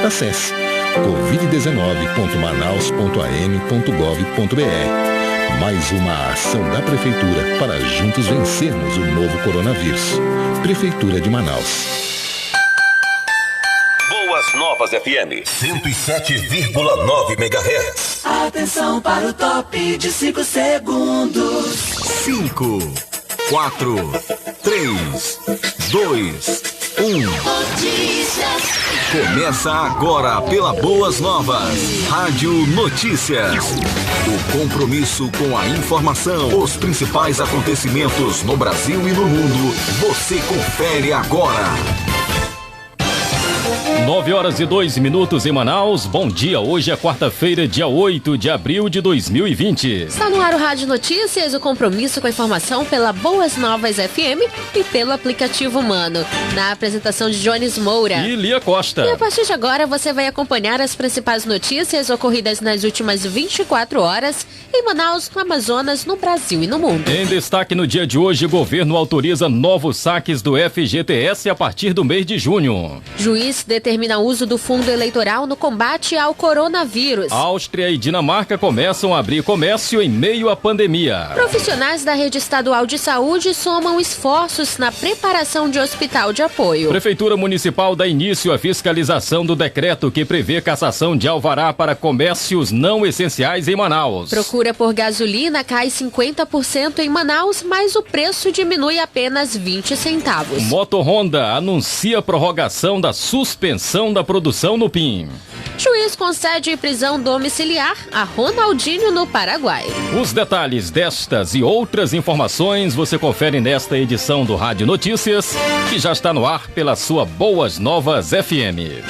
Acesse covid19.manaus.am.gov.br. Mais uma ação da Prefeitura para juntos vencermos o novo coronavírus. Prefeitura de Manaus. Boas Novas FM 107,9 MHz. Atenção para o top de 5 segundos. 5, 4, 3, 2, 1. Notícias. Começa agora pela Boas Novas. Rádio Notícias. O compromisso com a informação, os principais acontecimentos no Brasil e no mundo. Você confere agora. 9h02 em Manaus. Bom dia, hoje é quarta-feira, dia 8 de abril de 2020. Está no ar o Rádio Notícias, o compromisso com a informação pela Boas Novas FM e pelo aplicativo Humano. Na apresentação de Jones Moura e Lia Costa. E a partir de agora você vai acompanhar as principais notícias ocorridas nas últimas 24 horas em Manaus, no Amazonas, no Brasil e no mundo. Em destaque no dia de hoje, o governo autoriza novos saques do FGTS a partir do mês de junho. Juiz determina o uso do fundo eleitoral no combate ao coronavírus. Áustria e Dinamarca começam a abrir comércio em meio à pandemia. Profissionais da rede estadual de saúde somam esforços na preparação de hospital de apoio. Prefeitura Municipal dá início à fiscalização do decreto que prevê cassação de alvará para comércios não essenciais em Manaus. Procura por gasolina cai 50% em Manaus, mas o preço diminui apenas 20 centavos. Moto Honda anuncia prorrogação da suspensão da produção no PIN. Juiz concede prisão domiciliar a Ronaldinho no Paraguai. Os detalhes destas e outras informações você confere nesta edição do Rádio Notícias, que já está no ar pela sua Boas Novas FM.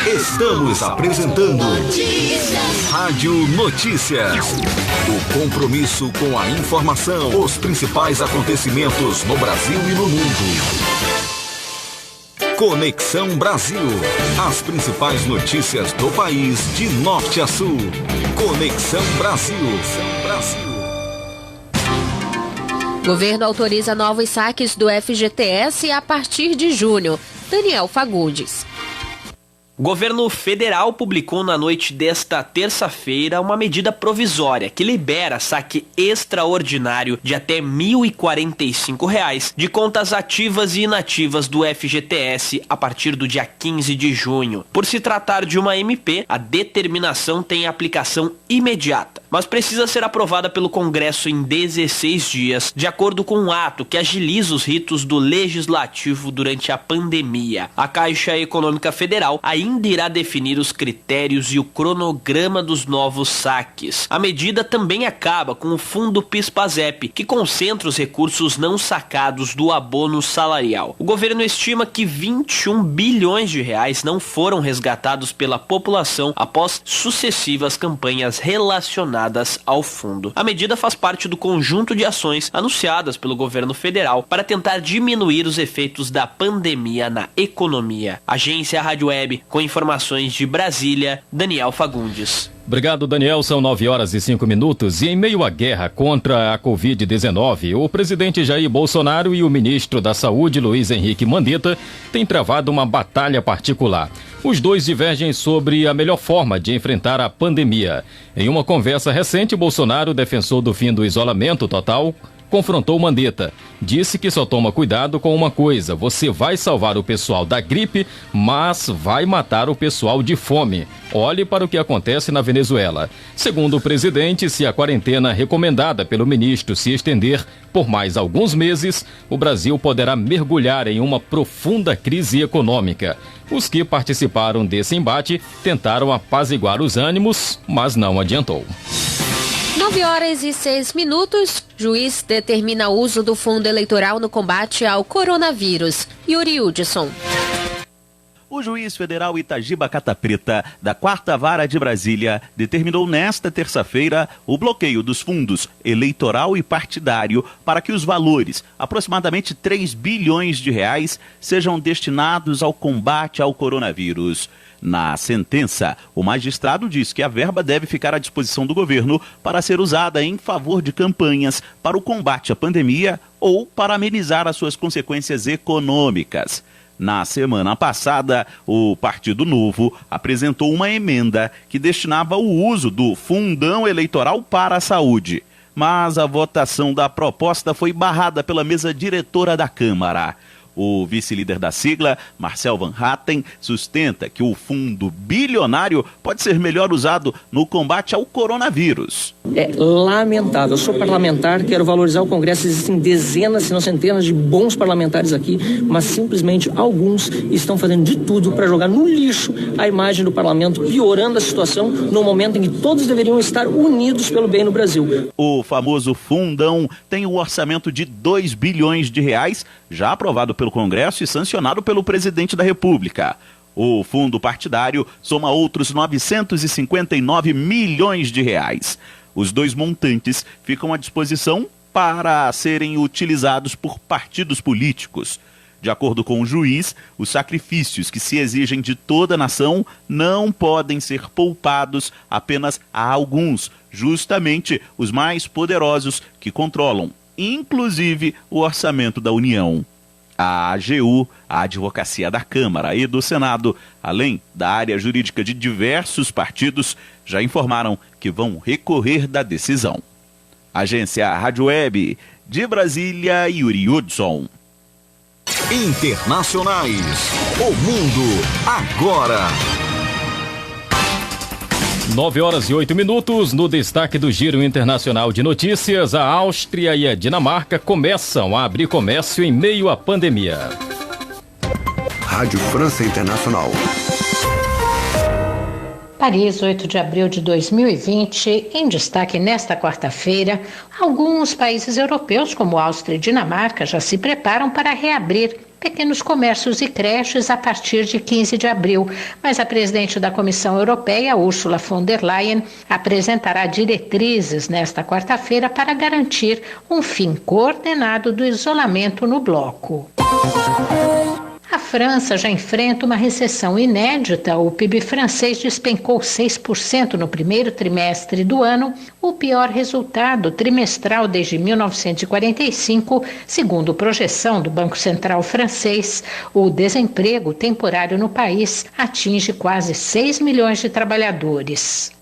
Estamos apresentando Rádio Notícias. O compromisso com a informação, os principais acontecimentos no Brasil e no mundo. Conexão Brasil. As principais notícias do país de norte a sul. Conexão Brasil. Governo autoriza novos saques do FGTS a partir de junho. Daniel Fagundes. O governo federal publicou na noite desta terça-feira uma medida provisória que libera saque extraordinário de até R$ 1.045 de contas ativas e inativas do FGTS a partir do dia 15 de junho. Por se tratar de uma MP, a determinação tem aplicação imediata, mas precisa ser aprovada pelo Congresso em 16 dias, de acordo com um ato que agiliza os ritos do Legislativo durante a pandemia. A Caixa Econômica Federal ainda irá definir os critérios e o cronograma dos novos saques. A medida também acaba com o Fundo PIS/PASEP, que concentra os recursos não sacados do abono salarial. O governo estima que 21 bilhões de reais não foram resgatados pela população após sucessivas campanhas relacionadas ao fundo. A medida faz parte do conjunto de ações anunciadas pelo governo federal para tentar diminuir os efeitos da pandemia na economia. Agência Rádio Web, com informações de Brasília, Daniel Fagundes. Obrigado, Daniel. São 9h05 e em meio à guerra contra a Covid-19, o presidente Jair Bolsonaro e o ministro da Saúde, Luiz Henrique Mandetta, têm travado uma batalha particular. Os dois divergem sobre a melhor forma de enfrentar a pandemia. Em uma conversa recente, Bolsonaro, defensor do fim do isolamento total, confrontou Mandetta. Disse que só toma cuidado com uma coisa: você vai salvar o pessoal da gripe, mas vai matar o pessoal de fome. Olhe para o que acontece na Venezuela. Segundo o presidente, se a quarentena recomendada pelo ministro se estender por mais alguns meses, o Brasil poderá mergulhar em uma profunda crise econômica. Os que participaram desse embate tentaram apaziguar os ânimos, mas não adiantou. 9h06, juiz determina o uso do fundo eleitoral no combate ao coronavírus. Yuri Hudson. O juiz federal Itagiba Catapreta, da 4ª Vara de Brasília, determinou nesta terça-feira o bloqueio dos fundos eleitoral e partidário para que os valores, aproximadamente 3 bilhões de reais, sejam destinados ao combate ao coronavírus. Na sentença, o magistrado diz que a verba deve ficar à disposição do governo para ser usada em favor de campanhas para o combate à pandemia ou para amenizar as suas consequências econômicas. Na semana passada, o Partido Novo apresentou uma emenda que destinava o uso do fundão eleitoral para a saúde. Mas a votação da proposta foi barrada pela mesa diretora da Câmara. O vice-líder da sigla, Marcel Van Hatten, sustenta que o fundo bilionário pode ser melhor usado no combate ao coronavírus. É lamentável. Eu sou parlamentar, quero valorizar o Congresso. Existem dezenas, se não centenas de bons parlamentares aqui, mas simplesmente alguns estão fazendo de tudo para jogar no lixo a imagem do parlamento, piorando a situação no momento em que todos deveriam estar unidos pelo bem no Brasil. O famoso fundão tem um orçamento de 2 bilhões de reais, já aprovado pelo Congresso e sancionado pelo presidente da República. O fundo partidário soma outros 959 milhões de reais. Os dois montantes ficam à disposição para serem utilizados por partidos políticos. De acordo com o juiz, os sacrifícios que se exigem de toda a nação não podem ser poupados apenas a alguns, justamente os mais poderosos que controlam, inclusive, o orçamento da União. A AGU, a Advocacia da Câmara e do Senado, além da área jurídica de diversos partidos, já informaram que vão recorrer da decisão. Agência Rádio Web, de Brasília, Yuri Hudson. Internacionais. O mundo agora. 9h08. No destaque do Giro Internacional de Notícias, a Áustria e a Dinamarca começam a abrir comércio em meio à pandemia. Rádio França Internacional. Paris, 8 de abril de 2020, em destaque nesta quarta-feira, alguns países europeus, como Áustria e Dinamarca, já se preparam para reabrir pequenos comércios e creches a partir de 15 de abril, mas a presidente da Comissão Europeia, Ursula von der Leyen, apresentará diretrizes nesta quarta-feira para garantir um fim coordenado do isolamento no bloco. A França já enfrenta uma recessão inédita. O PIB francês despencou 6% no primeiro trimestre do ano, o pior resultado trimestral desde 1945, segundo projeção do Banco Central francês. O desemprego temporário no país atinge quase 6 milhões de trabalhadores.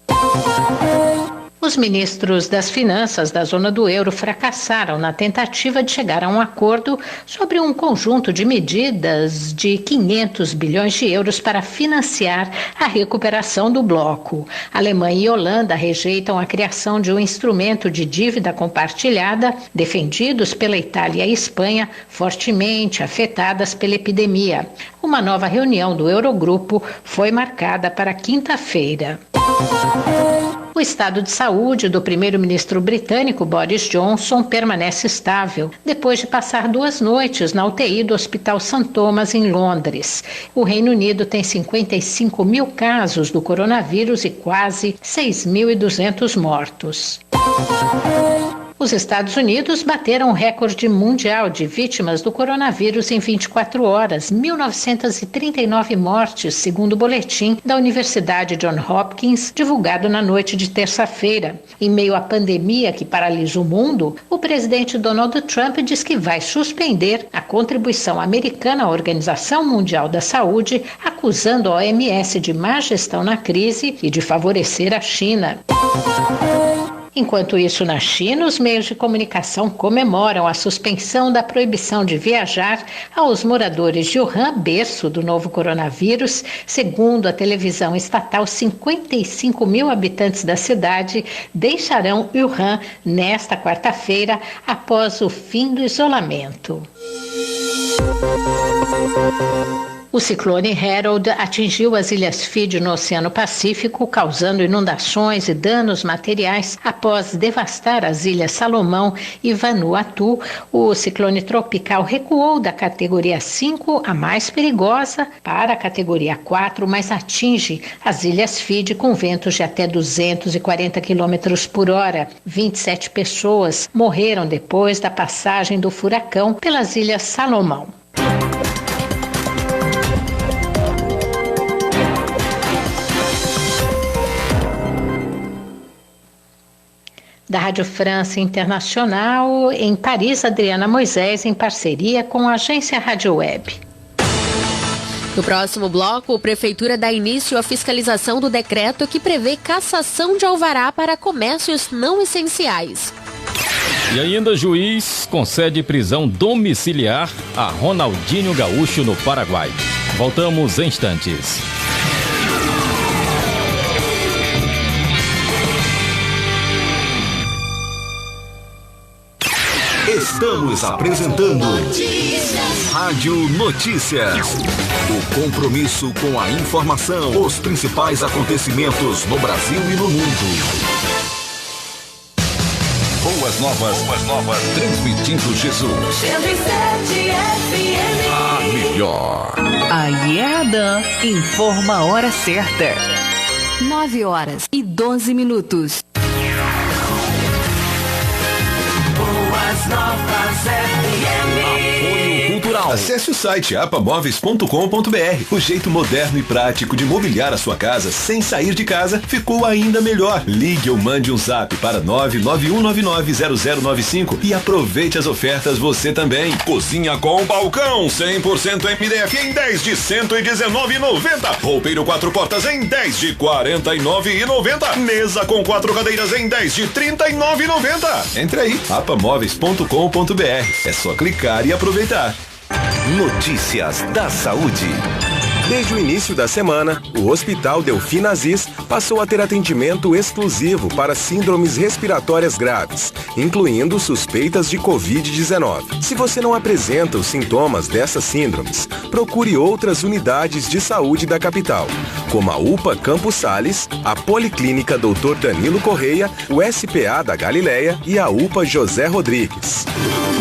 Os ministros das Finanças da zona do euro fracassaram na tentativa de chegar a um acordo sobre um conjunto de medidas de 500 bilhões de euros para financiar a recuperação do bloco. Alemanha e Holanda rejeitam a criação de um instrumento de dívida compartilhada, defendidos pela Itália e Espanha, fortemente afetadas pela epidemia. Uma nova reunião do Eurogrupo foi marcada para quinta-feira. O estado de saúde do primeiro-ministro britânico Boris Johnson permanece estável, depois de passar 2 noites na UTI do Hospital St. Thomas, em Londres. O Reino Unido tem 55 mil casos do coronavírus e quase 6.200 mortos. Os Estados Unidos bateram o recorde mundial de vítimas do coronavírus em 24 horas, 1.939 mortes, segundo o boletim da Universidade Johns Hopkins, divulgado na noite de terça-feira. Em meio à pandemia que paralisa o mundo, o presidente Donald Trump diz que vai suspender a contribuição americana à Organização Mundial da Saúde, acusando a OMS de má gestão na crise e de favorecer a China. Enquanto isso, na China, os meios de comunicação comemoram a suspensão da proibição de viajar aos moradores de Wuhan, berço do novo coronavírus. Segundo a televisão estatal, 55 mil habitantes da cidade deixarão Wuhan nesta quarta-feira, após o fim do isolamento. O ciclone Harold atingiu as ilhas Fiji no Oceano Pacífico, causando inundações e danos materiais após devastar as ilhas Salomão e Vanuatu. O ciclone tropical recuou da categoria 5, a mais perigosa, para a categoria 4, mas atinge as ilhas Fiji com ventos de até 240 km por hora. 27 pessoas morreram depois da passagem do furacão pelas ilhas Salomão. Da Rádio França Internacional, em Paris, Adriana Moisés, em parceria com a agência Rádio Web. No próximo bloco, a Prefeitura dá início à fiscalização do decreto que prevê cassação de alvará para comércios não essenciais. E ainda, juiz concede prisão domiciliar a Ronaldinho Gaúcho no Paraguai. Voltamos em instantes. Estamos apresentando Rádio Notícias. O compromisso com a informação, os principais acontecimentos no Brasil e no mundo. Boas novas, transmitindo Jesus. 107 FM. A melhor. Aí é Adã, informa a hora certa. 9h12. Boas novas FM. Cultural. Acesse o site apamóveis.com.br. O jeito moderno e prático de mobiliar a sua casa sem sair de casa ficou ainda melhor. Ligue ou mande um zap para 991990095 e aproveite as ofertas você também. Cozinha com balcão 100% MDF em 10 de R$ 119,90. Roupeiro 4 portas em 10 de R$ 49,90. Mesa com 4 cadeiras em 10 de R$ 39,90. Entre aí, apamóveis.com.br. É só clicar e aproveitar. Notícias da saúde. Desde o início da semana, o Hospital Delfim Aziz passou a ter atendimento exclusivo para síndromes respiratórias graves, incluindo suspeitas de Covid-19. Se você não apresenta os sintomas dessas síndromes, procure outras unidades de saúde da capital, como a UPA Campos Sales, a Policlínica Dr. Danilo Correia, o SPA da Galileia e a UPA José Rodrigues.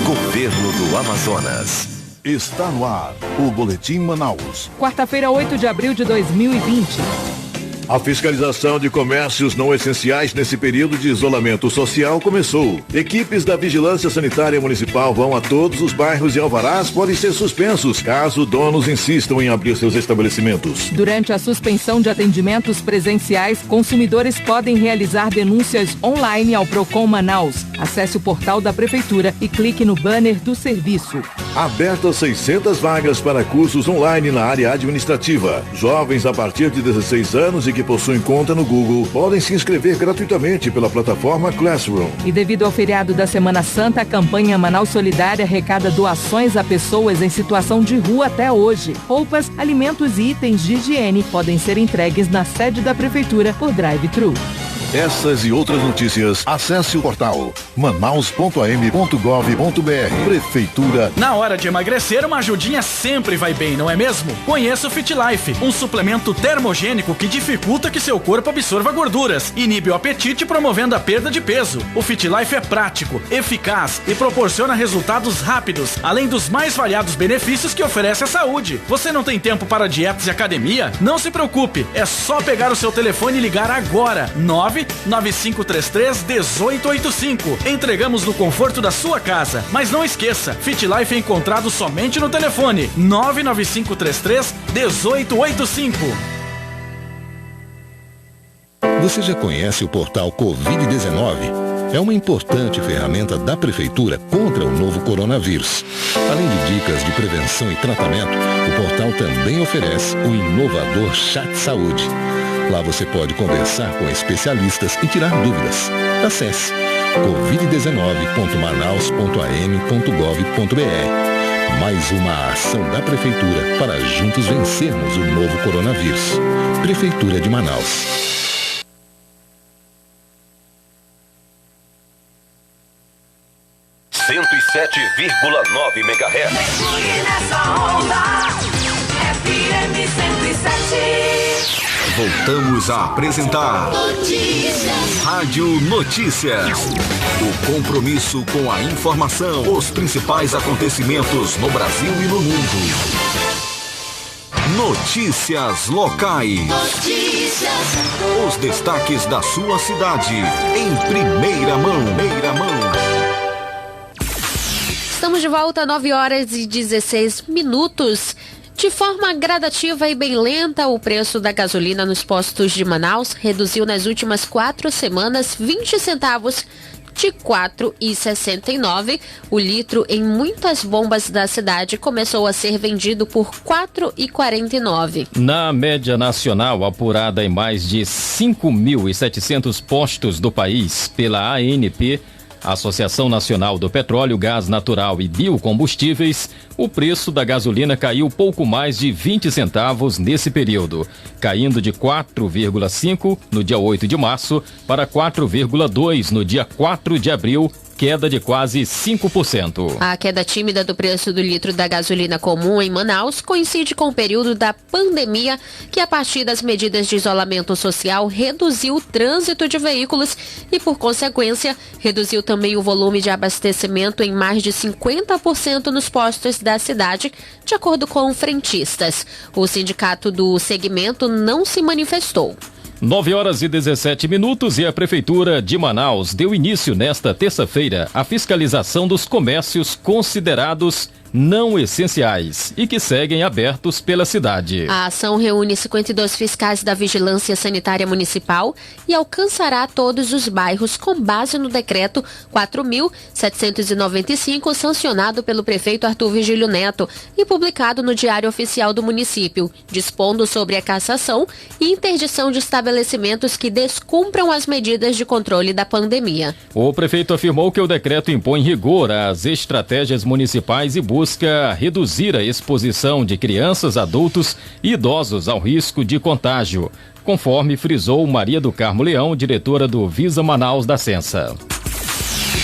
Governo do Amazonas. Está no ar o Boletim Manaus. Quarta-feira, 8 de abril de 2020. A fiscalização de comércios não essenciais nesse período de isolamento social começou. Equipes da Vigilância Sanitária Municipal vão a todos os bairros e alvarás podem ser suspensos caso donos insistam em abrir seus estabelecimentos. Durante a suspensão de atendimentos presenciais, consumidores podem realizar denúncias online ao Procon Manaus. Acesse o portal da Prefeitura e clique no banner do serviço. Abertas 600 vagas para cursos online na área administrativa. Jovens a partir de 16 anos e que possuem conta no Google podem se inscrever gratuitamente pela plataforma Classroom. E devido ao feriado da Semana Santa, a campanha Manaus Solidária arrecada doações a pessoas em situação de rua até hoje. Roupas, alimentos e itens de higiene podem ser entregues na sede da Prefeitura por drive-thru. Essas e outras notícias, acesse o portal manaus.am.gov.br. Prefeitura. Na hora de emagrecer, uma ajudinha sempre vai bem, não é mesmo? Conheça o Fit Life, um suplemento termogênico que dificulta que seu corpo absorva gorduras, inibe o apetite promovendo a perda de peso. O Fit Life é prático, eficaz e proporciona resultados rápidos, além dos mais variados benefícios que oferece a saúde. Você não tem tempo para dietas e academia? Não se preocupe, é só pegar o seu telefone e ligar agora. 99533-1885. Entregamos no conforto da sua casa. Mas não esqueça, Fit Life é encontrado somente no telefone 99533-1885. Você já conhece o portal Covid-19? É uma importante ferramenta da Prefeitura contra o novo coronavírus. Além de dicas de prevenção e tratamento, o portal também oferece o inovador Chat Saúde. Lá você pode conversar com especialistas e tirar dúvidas. Acesse covid19.manaus.am.gov.br. Mais uma ação da Prefeitura para juntos vencermos o novo coronavírus. Prefeitura de Manaus. 107,9 MHz. Nessa onda, FM 107. Voltamos a apresentar Rádio Notícias. O compromisso com a informação, os principais acontecimentos no Brasil e no mundo. Notícias locais. Os destaques da sua cidade em primeira mão. Estamos de volta, 9h16. De forma gradativa e bem lenta, o preço da gasolina nos postos de Manaus reduziu nas últimas 4 semanas 20 centavos, de R$ 4,69. O litro em muitas bombas da cidade começou a ser vendido por R$ 4,49. Na média nacional, apurada em mais de 5.700 postos do país pela ANP, Associação Nacional do Petróleo, Gás Natural e Biocombustíveis, o preço da gasolina caiu pouco mais de 20 centavos nesse período, caindo de 4,5 no dia 8 de março para 4,2 no dia 4 de abril, queda de quase 5%. A queda tímida do preço do litro da gasolina comum em Manaus coincide com o período da pandemia, que a partir das medidas de isolamento social reduziu o trânsito de veículos e, por consequência, reduziu também o volume de abastecimento em mais de 50% nos postos da cidade, de acordo com frentistas. O sindicato do segmento não se manifestou. 9h17 e a Prefeitura de Manaus deu início nesta terça-feira à fiscalização dos comércios considerados não essenciais e que seguem abertos pela cidade. A ação reúne 52 fiscais da Vigilância Sanitária Municipal e alcançará todos os bairros com base no decreto 4.795, sancionado pelo prefeito Arthur Virgílio Neto e publicado no Diário Oficial do município, dispondo sobre a cassação e interdição de estabelecimentos que descumpram as medidas de controle da pandemia. O prefeito afirmou que o decreto impõe rigor às estratégias municipais e busca reduzir a exposição de crianças, adultos e idosos ao risco de contágio, conforme frisou Maria do Carmo Leão, diretora do Visa Manaus da Sensa.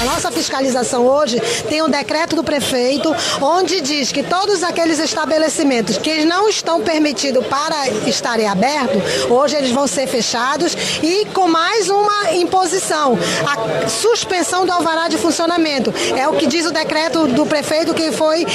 A nossa fiscalização hoje tem um decreto do prefeito onde diz que todos aqueles estabelecimentos que não estão permitidos para estarem abertos, hoje eles vão ser fechados e com mais uma imposição, a suspensão do alvará de funcionamento. É o que diz o decreto do prefeito que foi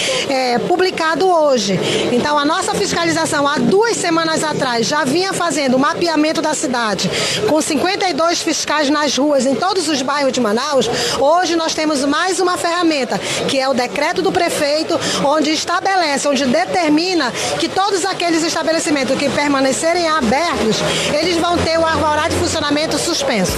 publicado hoje. Então a nossa fiscalização há 2 semanas atrás já vinha fazendo o mapeamento da cidade com 52 fiscais nas ruas em todos os bairros de Manaus. Hoje nós temos mais uma ferramenta, que é o decreto do prefeito, onde estabelece, onde determina que todos aqueles estabelecimentos que permanecerem abertos, eles vão ter o alvará de funcionamento suspenso.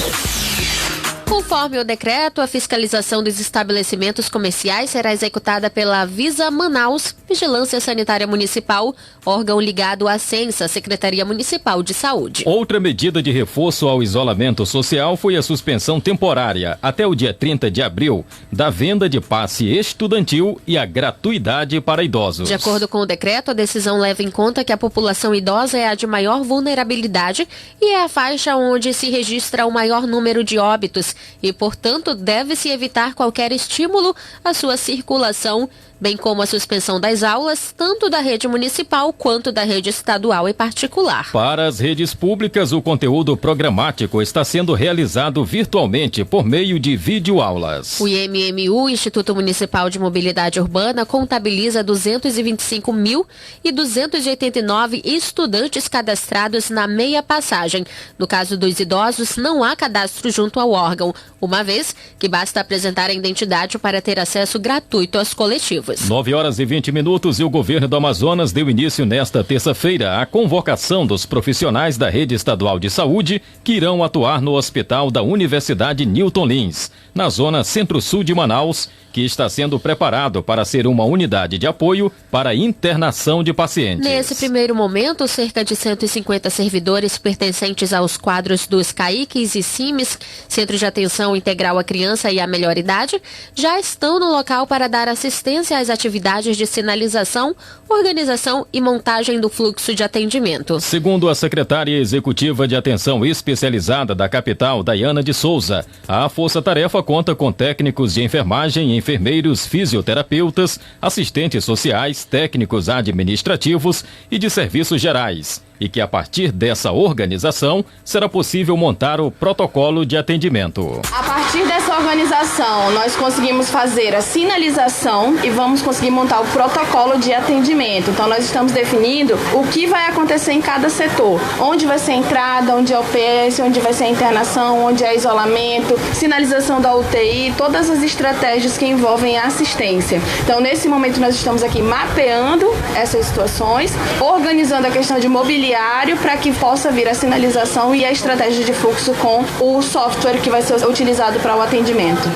Conforme o decreto, a fiscalização dos estabelecimentos comerciais será executada pela Visa Manaus, Vigilância Sanitária Municipal, órgão ligado à Sensa, Secretaria Municipal de Saúde. Outra medida de reforço ao isolamento social foi a suspensão temporária, até o dia 30 de abril, da venda de passe estudantil e a gratuidade para idosos. De acordo com o decreto, a decisão leva em conta que a população idosa é a de maior vulnerabilidade e é a faixa onde se registra o maior número de óbitos e, portanto, deve-se evitar qualquer estímulo à sua circulação, bem como a suspensão das aulas, tanto da rede municipal quanto da rede estadual e particular. Para as redes públicas, o conteúdo programático está sendo realizado virtualmente por meio de videoaulas. O IMMU, Instituto Municipal de Mobilidade Urbana, contabiliza 225.289 estudantes cadastrados na meia passagem. No caso dos idosos, não há cadastro junto ao órgão, uma vez que basta apresentar a identidade para ter acesso gratuito aos coletivos. 9h20 e o governo do Amazonas deu início nesta terça-feira à convocação dos profissionais da rede estadual de saúde que irão atuar no hospital da Universidade Newton Lins, na zona centro-sul de Manaus, que está sendo preparado para ser uma unidade de apoio para a internação de pacientes. Nesse primeiro momento, cerca de 150 servidores pertencentes aos quadros dos CAICs e CIMES, Centro de Atenção Integral à Criança e à Melhor Idade, já estão no local para dar assistência às atividades de sinalização, organização e montagem do fluxo de atendimento. Segundo a secretária executiva de Atenção Especializada da capital, Daiana de Souza, a Força-Tarefa conta com técnicos de enfermagem, enfermeiros, fisioterapeutas, assistentes sociais, técnicos administrativos e de serviços gerais, e que a partir dessa organização será possível montar o protocolo de atendimento. A partir dessa organização, nós conseguimos fazer a sinalização e vamos conseguir montar o protocolo de atendimento. Então, nós estamos definindo o que vai acontecer em cada setor, onde vai ser a entrada, onde é o PS, onde vai ser a internação, onde é isolamento, sinalização da UTI, todas as estratégias que envolvem a assistência. Então, nesse momento, nós estamos aqui mapeando essas situações, organizando a questão de mobilidade auxiliar para que possa vir a sinalização e a estratégia de fluxo com o software que vai ser utilizado para o atendimento.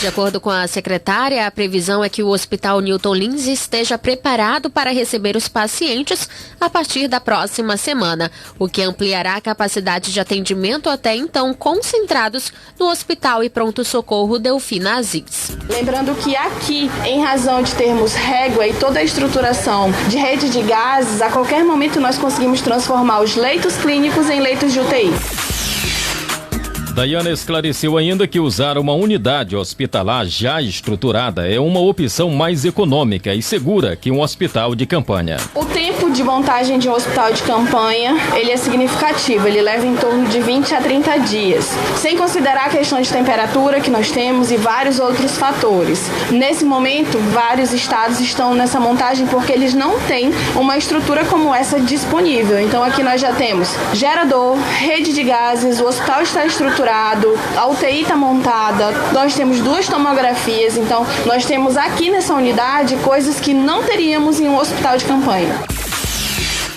De acordo com a secretária, a previsão é que o Hospital Newton Lins esteja preparado para receber os pacientes a partir da próxima semana, o que ampliará a capacidade de atendimento até então concentrados no Hospital e Pronto-Socorro Delfina Aziz. Lembrando que aqui, em razão de termos régua e toda a estruturação de rede de gases, a qualquer momento nós conseguimos transformar os leitos clínicos em leitos de UTI. Daiana esclareceu ainda que usar uma unidade hospitalar já estruturada é uma opção mais econômica e segura que um hospital de campanha. O tempo de montagem de um hospital de campanha, ele é significativo, ele leva em torno de 20 a 30 dias, sem considerar a questão de temperatura que nós temos e vários outros fatores. Nesse momento, vários estados estão nessa montagem porque eles não têm uma estrutura como essa disponível. Então aqui nós já temos gerador, rede de gases, o hospital está estruturado, a UTI está montada, nós temos 2 tomografias, então nós temos aqui nessa unidade coisas que não teríamos em um hospital de campanha.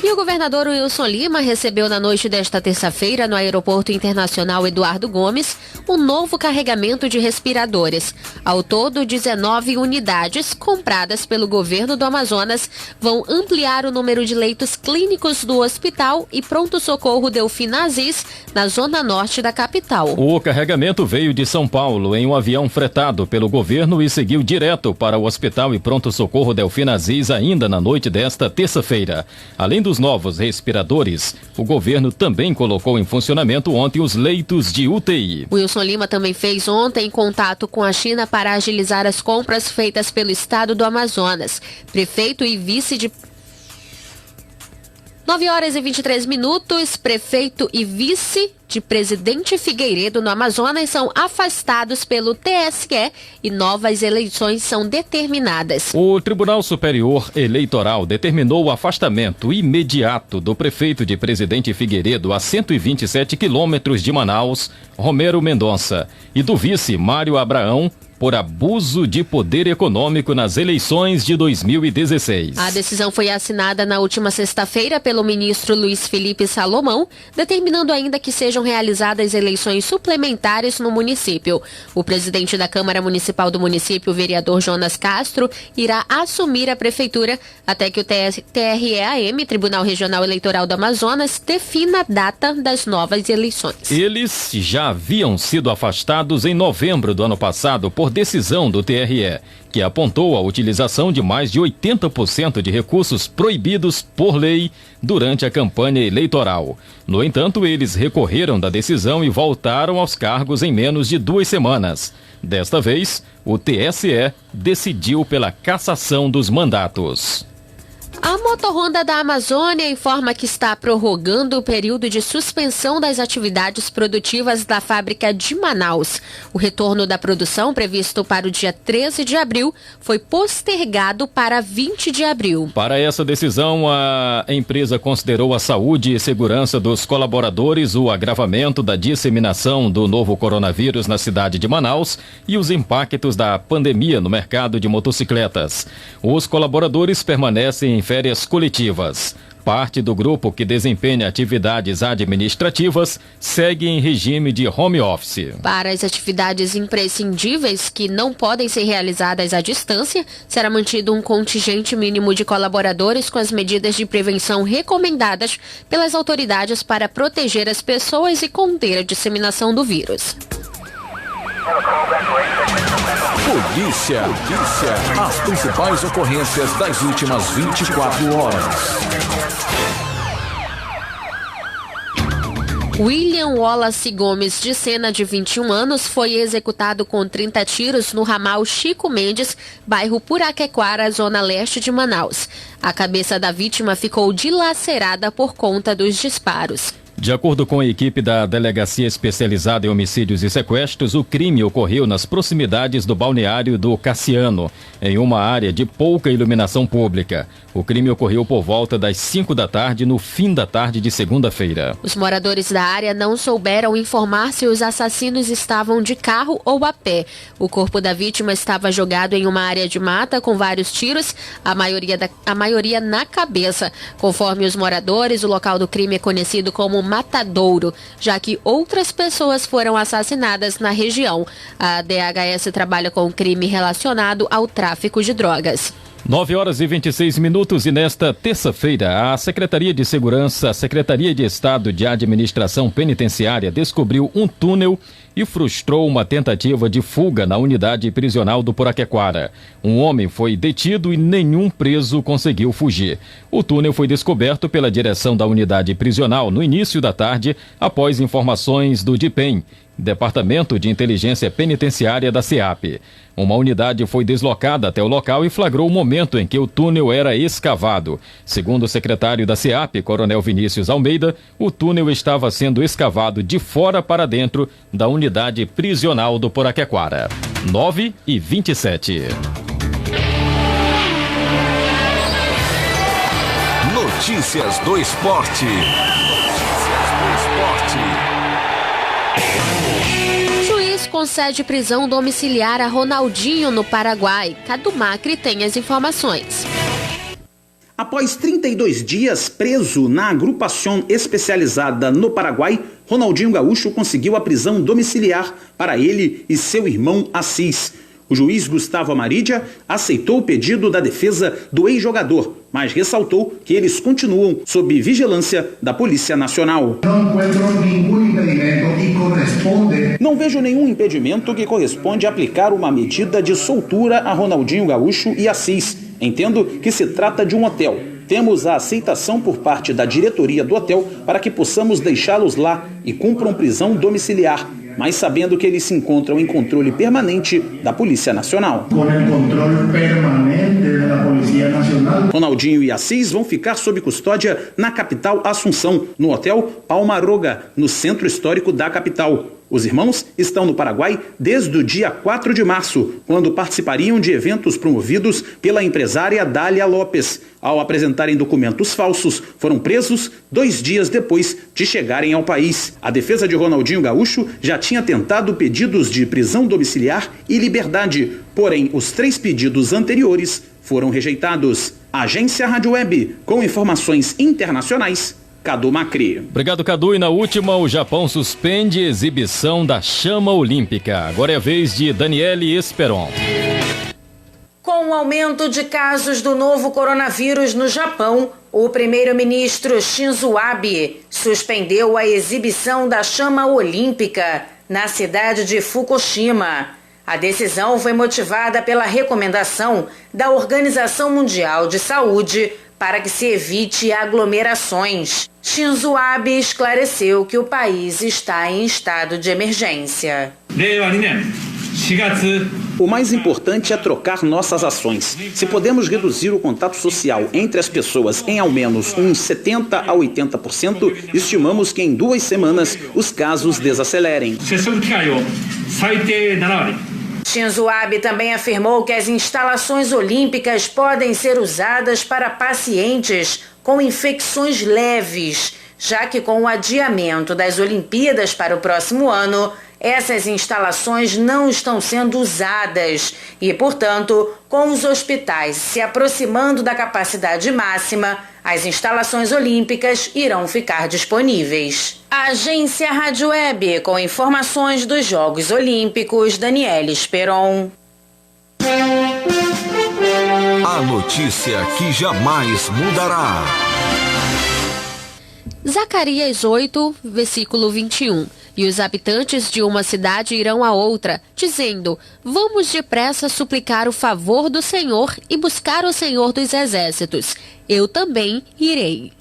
E o governador Wilson Lima recebeu na noite desta terça-feira, no Aeroporto Internacional Eduardo Gomes, um novo carregamento de respiradores. Ao todo, 19 unidades compradas pelo governo do Amazonas vão ampliar o número de leitos clínicos do hospital e pronto-socorro Delfina Aziz, na zona norte da capital. O carregamento veio de São Paulo em um avião fretado pelo governo e seguiu direto para o hospital e pronto-socorro Delfina Aziz ainda na noite desta terça-feira. Além dos novos respiradores, o governo também colocou em funcionamento ontem os leitos de UTI. Wilson Lima também fez ontem contato com a China para agilizar as compras feitas pelo estado do Amazonas. Prefeito e vice de 9h23, prefeito e vice de Presidente Figueiredo no Amazonas são afastados pelo TSE e novas eleições são determinadas. O Tribunal Superior Eleitoral determinou o afastamento imediato do prefeito de Presidente Figueiredo a 127 quilômetros de Manaus, Romero Mendonça, e do vice Mário Abraão, por abuso de poder econômico nas eleições de 2016. A decisão foi assinada na última sexta-feira pelo ministro Luiz Felipe Salomão, determinando ainda que sejam realizadas eleições suplementares no município. O presidente da Câmara Municipal do município, o vereador Jonas Castro, irá assumir a prefeitura até que o TRE-AM, Tribunal Regional Eleitoral do Amazonas, defina a data das novas eleições. Eles já haviam sido afastados em novembro do ano passado por decisão do TRE, que apontou a utilização de mais de 80% de recursos proibidos por lei durante a campanha eleitoral. No entanto, eles recorreram da decisão e voltaram aos cargos em menos de 2 semanas. Desta vez, o TSE decidiu pela cassação dos mandatos. A Motorhonda da Amazônia informa que está prorrogando o período de suspensão das atividades produtivas da fábrica de Manaus. O retorno da produção, previsto para o dia 13 de abril, foi postergado para 20 de abril. Para essa decisão, a empresa considerou a saúde e segurança dos colaboradores, o agravamento da disseminação do novo coronavírus na cidade de Manaus e os impactos da pandemia no mercado de motocicletas. Os colaboradores permanecem em férias coletivas. Parte do grupo que desempenha atividades administrativas segue em regime de home office. Para as atividades imprescindíveis que não podem ser realizadas à distância, será mantido um contingente mínimo de colaboradores com as medidas de prevenção recomendadas pelas autoridades para proteger as pessoas e conter a disseminação do vírus. Polícia. As principais ocorrências das últimas 24 horas. William Wallace Gomes de Sena, de 21 anos, foi executado com 30 tiros no ramal Chico Mendes, bairro Puraquequara, zona leste de Manaus. A cabeça da vítima ficou dilacerada por conta dos disparos. De acordo com a equipe da Delegacia Especializada em Homicídios e Sequestros, o crime ocorreu nas proximidades do balneário do Cassiano, em uma área de pouca iluminação pública. O crime ocorreu por volta das 5 da tarde, no fim da tarde de segunda-feira. Os moradores da área não souberam informar se os assassinos estavam de carro ou a pé. O corpo da vítima estava jogado em uma área de mata com vários tiros, a maioria na cabeça. Conforme os moradores, o local do crime é conhecido como Matadouro, já que outras pessoas foram assassinadas na região. A DHS trabalha com crime relacionado ao tráfico de drogas. 9h26 e nesta terça-feira, a Secretaria de Segurança, a Secretaria de Estado de Administração Penitenciária descobriu um túnel e frustrou uma tentativa de fuga na unidade prisional do Poraquequara. Um homem foi detido e nenhum preso conseguiu fugir. O túnel foi descoberto pela direção da unidade prisional no início da tarde, após informações do DIPEM, Departamento de Inteligência Penitenciária da SEAP. Uma unidade foi deslocada até o local e flagrou o momento em que o túnel era escavado. Segundo o secretário da SEAP, Coronel Vinícius Almeida, o túnel estava sendo escavado de fora para dentro da unidade prisional do Poraquequara. 9h27. Notícias do Esporte. Concede prisão domiciliar a Ronaldinho no Paraguai. Cadu Macri tem as informações. Após 32 dias preso na agrupação especializada no Paraguai, Ronaldinho Gaúcho conseguiu a prisão domiciliar para ele e seu irmão Assis. O juiz Gustavo Amarídia aceitou o pedido da defesa do ex-jogador, mas ressaltou que eles continuam sob vigilância da Polícia Nacional. Não vejo nenhum impedimento que corresponde a aplicar uma medida de soltura a Ronaldinho Gaúcho e Assis. Entendo que se trata de um hotel. Temos a aceitação por parte da diretoria do hotel para que possamos deixá-los lá e cumpram prisão domiciliar, mas sabendo que eles se encontram em controle permanente da Polícia Nacional. Com o controle permanente da Polícia Nacional. Ronaldinho e Assis vão ficar sob custódia na capital Assunção, no Hotel Palmaroga, no centro histórico da capital. Os irmãos estão no Paraguai desde o dia 4 de março, quando participariam de eventos promovidos pela empresária Dália Lopes. Ao apresentarem documentos falsos, foram presos 2 dias depois de chegarem ao país. A defesa de Ronaldinho Gaúcho já tinha tentado pedidos de prisão domiciliar e liberdade, porém os 3 pedidos anteriores foram rejeitados. Agência Rádio Web, com informações internacionais, Cadu Macri. Obrigado, Cadu. E na última, o Japão suspende exibição da chama olímpica. Agora é a vez de Daniele Esperon. Com o aumento de casos do novo coronavírus no Japão, o primeiro-ministro Shinzo Abe suspendeu a exibição da chama olímpica na cidade de Fukushima. A decisão foi motivada pela recomendação da Organização Mundial de Saúde para que se evite aglomerações. Shinzo Abe esclareceu que o país está em estado de emergência. O mais importante é trocar nossas ações. Se podemos reduzir o contato social entre as pessoas em ao menos uns 70% a 80%, estimamos que em 2 semanas os casos desacelerem. Shinzo Abe também afirmou que as instalações olímpicas podem ser usadas para pacientes com infecções leves, já que com o adiamento das Olimpíadas para o próximo ano, essas instalações não estão sendo usadas e, portanto, com os hospitais se aproximando da capacidade máxima, as instalações olímpicas irão ficar disponíveis. Agência Rádio Web, com informações dos Jogos Olímpicos, Daniele Esperon. A notícia que jamais mudará. Zacarias 8, versículo 21. E os habitantes de uma cidade irão a outra, dizendo: vamos depressa suplicar o favor do Senhor e buscar o Senhor dos Exércitos. Eu também irei.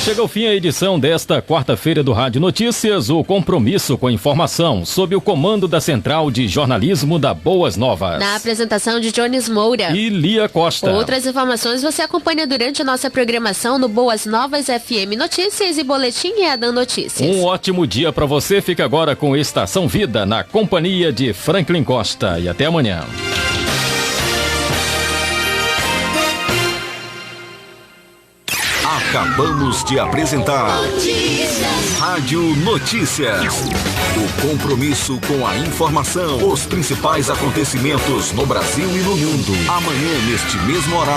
Chega ao fim a edição desta quarta-feira do Rádio Notícias, o compromisso com informação, sob o comando da Central de Jornalismo da Boas Novas. Na apresentação de Jones Moura e Lia Costa. Outras informações você acompanha durante a nossa programação no Boas Novas FM Notícias e Boletim EADAN Notícias. Um ótimo dia para você. Fica agora com Estação Vida, na companhia de Franklin Costa. E até amanhã. Acabamos de apresentar Rádio Notícias. O compromisso com a informação, os principais acontecimentos no Brasil e no mundo. Amanhã, neste mesmo horário.